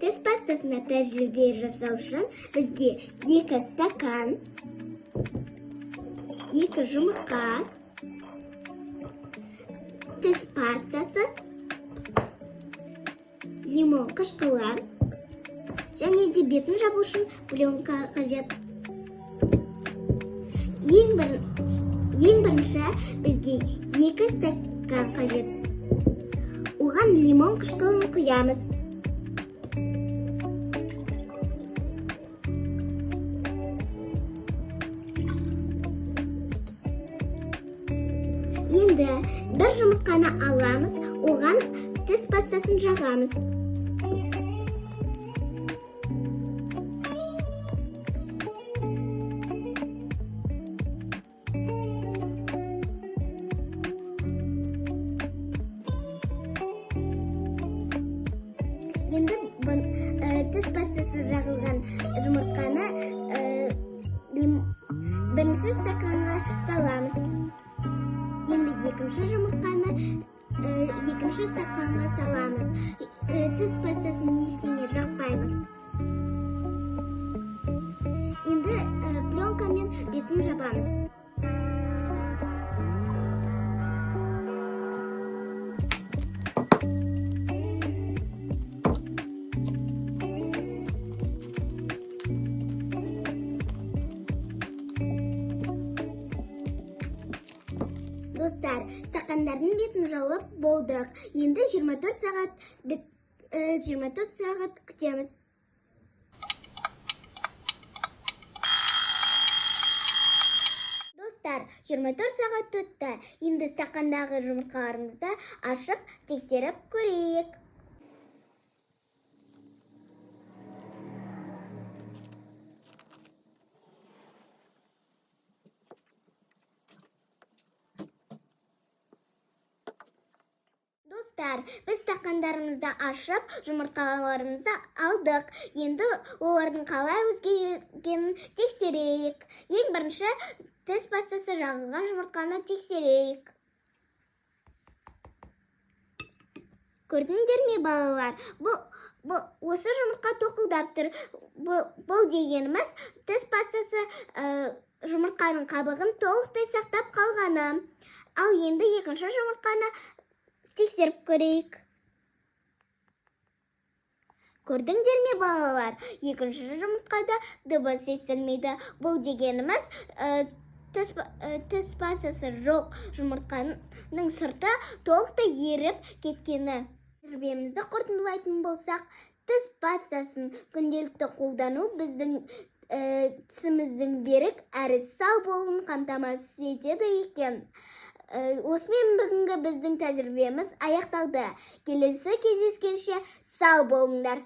Тіс пастасына тәжірибе жасау үшін бізге 2 стакан, 2 жұмыртқа, тіс пастасы, лимон қышқылы және де бетін жабу үшін пленка қажет. Ең бірінші бізге 2 стакан қажет. Оған лимон қышқылын құямыз. Енді бір жұмыртқаны аламыз, оған тіс пастасын жағамыз. Енді тіс пастасы жағылған жұмыртқаны бірінші стаканға саламыз. Енді екінші жұмыртқаны екінші стаканға саламыз. Тіс пастасын ештеңе жақпаймыз. Енді пленкамен бетін жабамыз. Достар, стақандардың бетін жауып болдық. Енді 24 сағат күтеміз. Достар, 24 сағат өтті. Енді стақандағы жұмыртқаларымызды ашып, тексеріп көрейік. Достар, біз стақандарымызды ашып, жұмыртқаларымызды алдық. Енді олардың қалай өзгергенін тексерейік. Ең бірінші тіс пастасы жағылған жұмыртқаны тексерейік. Көрдіңдер ме, балалар? Осы жұмыртқа тоқылдап тұр. Бұл дегеніміз тіс пастасы жұмыртқаның қабығын толықтай сақтап қалғаны. Ал енді екінші жұмыртқаны тексеріп көрейік. Көрдіңдер ме, балалар? Екінші жұмыртқада дыбыс естілмейді. Бұл дегеніміз тіс пастасы жоқ жұмыртқаның сырты толықтай еріп кеткені. Тәжірибемізді қорытындылайтын болсақ, тіс пастасын күнделікті қолдану біздің тісіміздің берік әрі сау болуын қамтамасыз етеді екен. Осымен бүгінгі біздің тәжірибеміз аяқталды. Келесі кездескенше сау болыңдар.